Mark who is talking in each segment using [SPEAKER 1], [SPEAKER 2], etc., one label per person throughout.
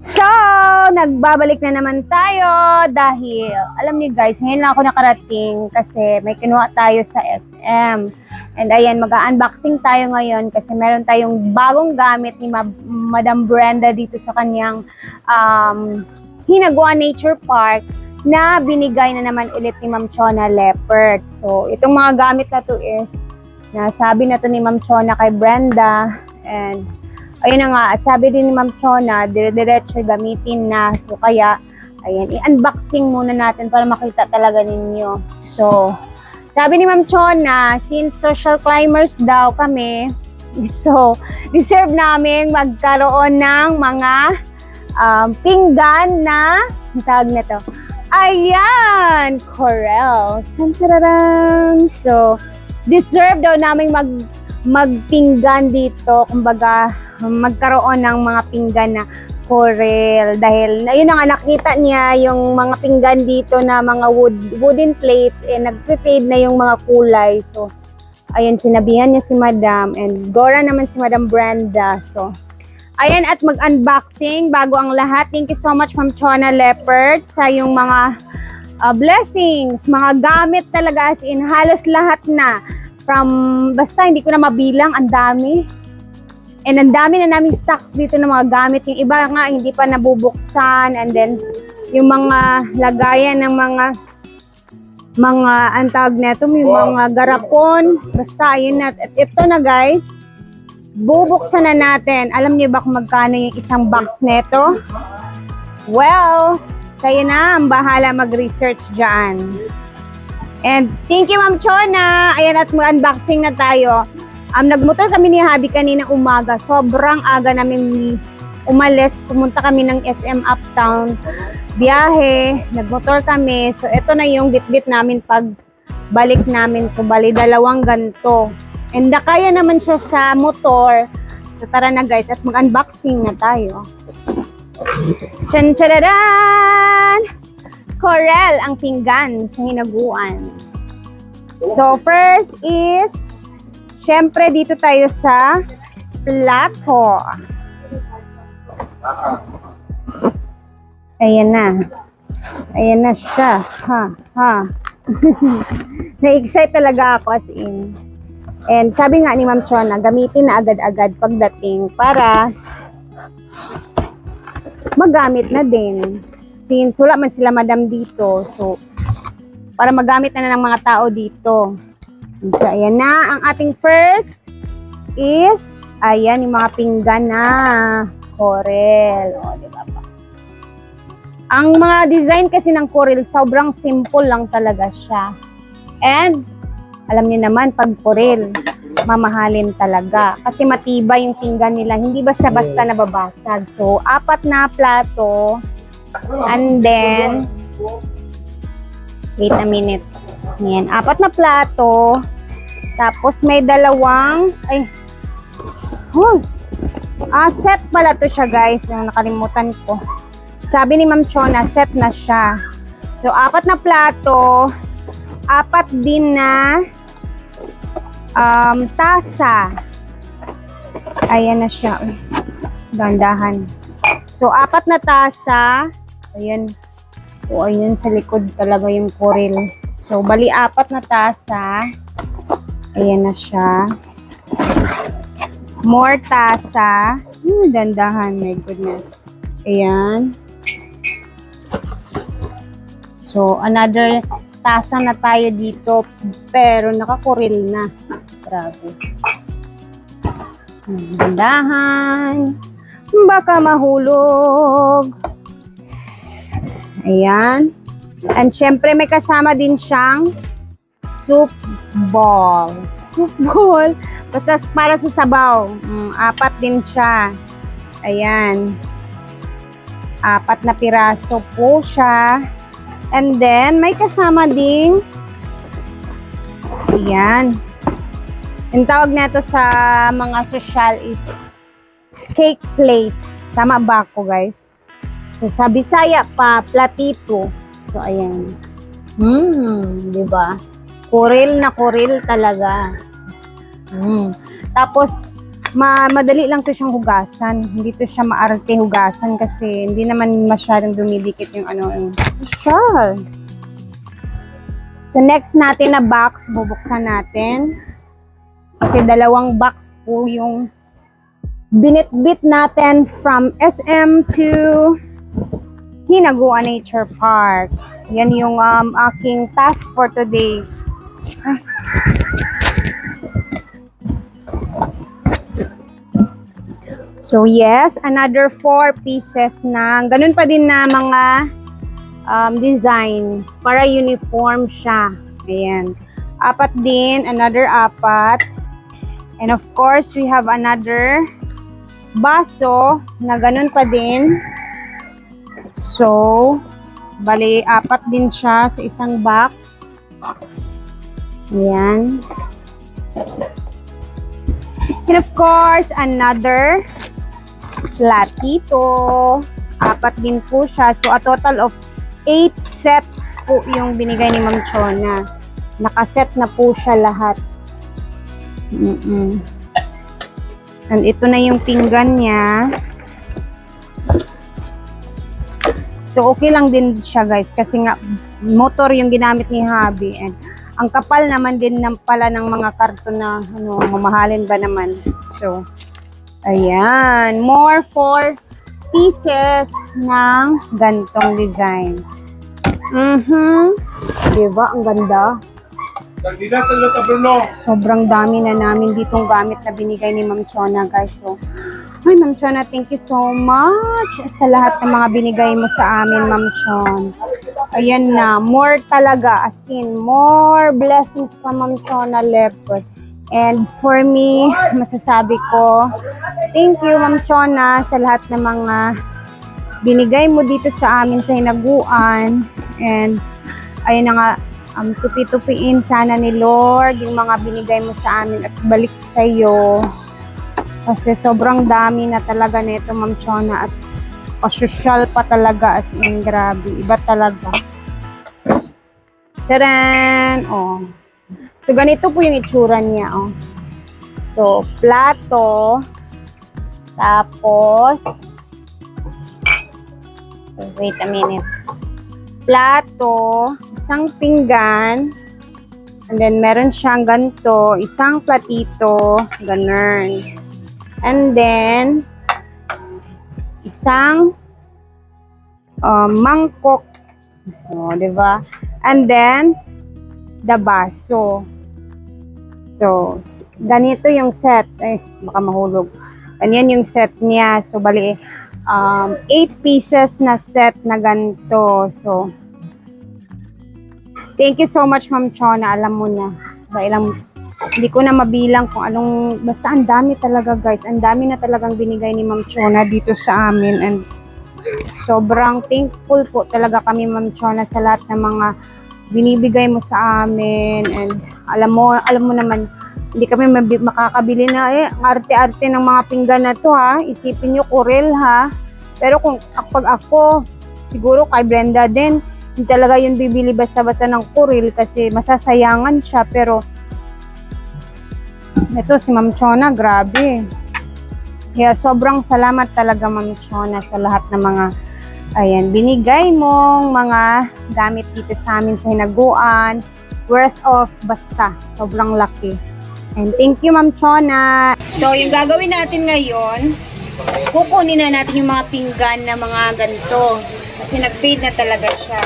[SPEAKER 1] So, nagbabalik na naman tayo dahil, alam niyo guys, ngayon lang ako nakarating kasi may kinuha tayo sa SM. And ayan, mag-unboxing tayo ngayon kasi meron tayong bagong gamit ni Madam Brenda dito sa kanyang Hinaguan Nature Park na binigay na naman ulit ni Ma'am Chona Leopard. So, itong mga gamit na to is, nasabi na to ni Ma'am Chona kay Brenda. And ayun na nga, at sabi din ni Ma'am Chona, dire-diretso gamitin na. So, kaya, ayan, i-unboxing muna natin para makita talaga ninyo. So, sabi ni Ma'am Chona, since social climbers daw kami, so, deserve namin magkaroon ng mga pinggan na, ang tawag na to, ayan, coral. So, deserve daw namin magpinggan dito, kumbaga, magkaroon ng mga pinggan na coral dahil ayun na nga nakita niya yung mga pinggan dito na mga wooden plates nagpe-fade na yung mga kulay. So ayun, sinabihan niya si Madam and Gora naman si Madam Brenda. So ayan, at mag-unboxing bago ang lahat. Thank you so much Ma'am Chona Leopard sa yung mga blessings, mga gamit talaga, as in halos lahat na from, basta hindi ko na mabilang, ang dami. And ang dami na naming stocks dito ng mga gamit. Yung iba nga hindi pa nabubuksan. And then yung mga lagayan ng mga antag neto, yung mga garapon. Basta yun na. At ito na guys, bubuksan na natin. Alam niyo ba kung magkano yung isang box neto? Well, kayo na ang bahala mag-research dyan. And thank you Ma'am Chona. Ayan, at mag-unboxing na tayo. Nagmotor kami ni Habi kanina umaga. Sobrang aga namin umalis. Pumunta kami ng SM Uptown. Biyahe. Nagmotor kami. So, ito na yung bit-bit namin pag balik namin. So, bali, dalawang ganito. And nakaya naman siya sa motor. So, tara na guys. At mag-unboxing na tayo. Tsan-tsan-tsan! Coral ang pinggan sa hinaguan. So, first is siyempre, dito tayo sa plato. Ayan na. Ayan na siya. Na-excite talaga ako as in. And sabi nga ni Ma'am Chona, gamitin na agad-agad pagdating para magamit na din. Since wala man sila Madam dito. So, para magamit na ng mga tao dito. So, ayan na. Ang ating first is, ayan, yung mga pinggan na coral. O, diba pa? Ang mga design kasi ng coral, sobrang simple lang talaga siya. And, alam niyo naman, pag coral, mamahalin talaga. Kasi matibay yung pinggan nila. Hindi basta-basta nababasag. So, 4 na plato. And then, wait a minute. Ayan, 4 na plato. Tapos may dalawang, set pala to siya guys. Nakalimutan ko. Sabi ni Ma'am Chona, set na siya. So, 4 na plato. 4 din na tasa. Ayan na siya. Dandahan. So, 4 na tasa. Ayan. O, ayan sa likod talaga yung coral. So, bali 4 na tasa. Ayan na siya. More tasa. Dandahan. My goodness. Ayan. So, another tasa na tayo dito. Pero, nakakuril na. Grabe. Dandahan. Baka mahulog. Ayan. And syempre may kasama din siyang soup ball. Soup ball. Basta para sa sabaw. 4 din siya. Ayan. 4 na piraso po siya. And then may kasama ding, ayan. Yung tawag nato sa mga social is cake plate. Tama ba ako guys? So, sa Bisaya pa, platito. So, ayan. Diba? Coral na coral talaga. Tapos, madali lang to siyang hugasan. Hindi to siya maarte hugasan kasi hindi naman masyadong dumidikit yung ano. Siya. So, next natin na box, bubuksan natin. Kasi dalawang box po yung binitbit natin from SM to Hinaguan Nature Park. Yan yung aking task for today. So, yes, another 4 pieces na ganun pa din na mga designs para uniform siya. Ayan. 4 din, another 4. And of course, we have another baso na ganun pa din. So, bali 4 din siya sa isang box. Ayan. And of course, another platito. 4 din po siya. So, a total of 8 sets po yung binigay ni Ma'am Chona. Nakaset na po siya lahat. And ito na yung pinggan niya. So, okay lang din siya, guys. Kasi nga, motor yung ginamit ni Habi. And ang kapal naman din pala ng mga karton na, mamahalin ba naman. So, ayan. More 4 pieces ng gantong design. Diba? Ang ganda. Sobrang dami na namin ditong gamit na binigay ni Ma'am Chona, guys. So, ay, Ma'am Chona, thank you so much sa lahat ng mga binigay mo sa amin, Ma'am Chon. Ayan na, more talaga, as in, more blessings pa, Ma'am Chona left. And for me, masasabi ko, thank you, Ma'am Chona, sa lahat ng mga binigay mo dito sa amin sa Hinaguan. And, ayun na nga, tupi-tupiin sana ni Lord yung mga binigay mo sa amin at balik sa iyo. Kasi sobrang dami na talaga nito, Ma'am Chona, at pasosyal pa talaga, as in, grabe. Iba talaga. Taran! Oh. So, ganito po yung itsura niya, oh. So, plato. Tapos, wait a minute. Plato, isang pinggan, and then meron siyang ganito, isang platito, ganun. And then, isang mangkok. O, diba? And then, the baso. So, ganito yung set. Eh, baka mahulog. Ganyan yung set niya. So, bali, 8 pieces na set na ganito. So, thank you so much, Ma'am Chona. Alam mo na. Hindi ko na mabilang kung anong, basta ang dami talaga, guys. Ang dami na talagang binigay ni Ma'am Chona dito sa amin. And sobrang thankful po talaga kami, Ma'am Chona, sa lahat ng mga binibigay mo sa amin. And alam mo naman, hindi kami makakabili na ang arte-arte ng mga pinggan na to, ha. Isipin nyo, Corel, ha. Pero kung pag ako, siguro kay Brenda din, hindi talaga yun bibili basta-basta ng Corel kasi masasayangan siya. Pero ito si Ma'am Chona, grabe. Kaya sobrang salamat talaga, Ma'am Chona, sa lahat ng mga binigay mong mga gamit dito sa amin sa Hinaguan. Worth of basta. Sobrang laki. And thank you, Ma'am Chona. So, yung gagawin natin ngayon, kukunin na natin yung mga pinggan na mga ganito. Kasi nag-fade na talaga siya.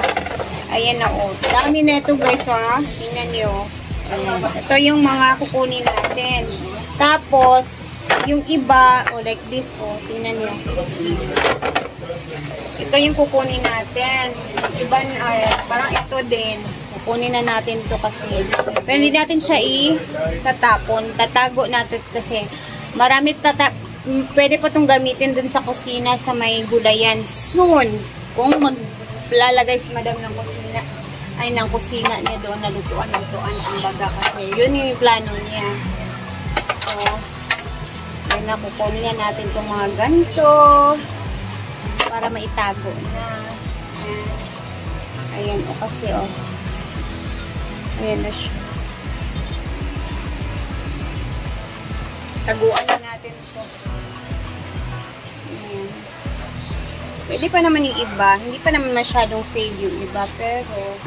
[SPEAKER 1] Ayan na, oh. Dami na ito, guys, ha. Tingnan nyo. Ayan. Ito yung mga kukunin natin. Tapos, yung iba, like this, tingnan nyo. Ito yung kukunin natin. Iba, parang ito din. Kukunin na natin to kasi. Pero hindi natin siya itatapon. Tatago natin kasi marami pwede pa itong gamitin dun sa kusina sa may gulayan. Soon, kung maglalagay si Madam ng kusina, ng kusina niya doon, nalutuan ang baga kasi yun yung plano niya. So, ayun na, kukunin natin itong mga ganito para maitago na. Ayan, kasi ayan na siya. Taguan na natin ko. Ayan. Pwede pa naman yung iba. Hindi pa naman masyadong fade yung iba. Pero,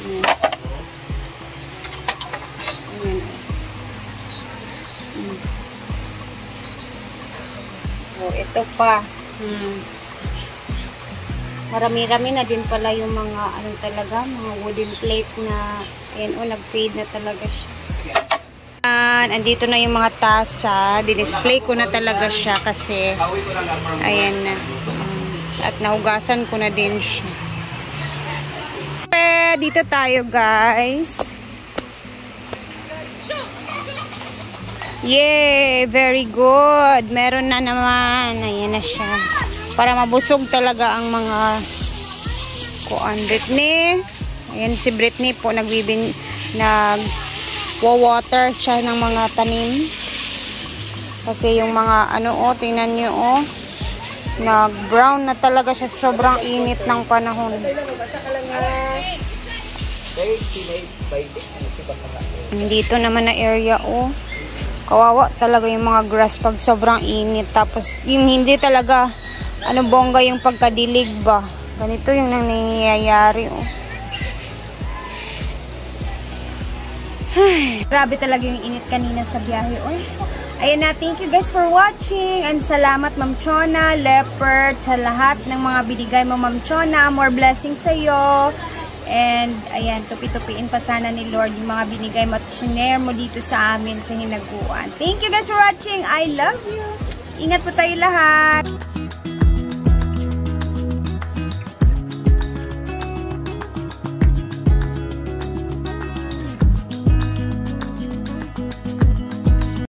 [SPEAKER 1] ayan. Ayan. Oh, ito pa. Marami-rami na din pala yung mga, ano talaga, mga wooden plate na, ayan, oh, nag-fade na talaga siya. Andito na yung mga tasa. Di-display ko na talaga siya kasi, ayan na. At nahugasan ko na din siya. Dito tayo, guys. Yay! Very good. Meron na naman. Ayan na siya. Para mabusog talaga ang mga kuan. Britney. Ayan si Britney po. Nag-water siya ng mga tanim. Kasi yung mga ano o, tingnan nyo o. Nag-brown na talaga siya. Sobrang init ng panahon. Dito naman na area o. Kawawa talaga yung mga grass pag sobrang init. Tapos yung hindi talaga ano bongga yung pagkadilig ba. Ganito yung nangyayari oh. Grabe talaga yung init kanina sa biyahe oh. Ayan na, thank you guys for watching. And salamat Ma'am Chona, Leopard, sa lahat ng mga binigay mo Ma'am Chona. More blessings sa'yo. And, ayan, tupi-tupiin pa sana ni Lord yung mga binigay mo at sinare mo dito sa amin sa hinaguan. Thank you guys for watching. I love you. Ingat po tayo lahat.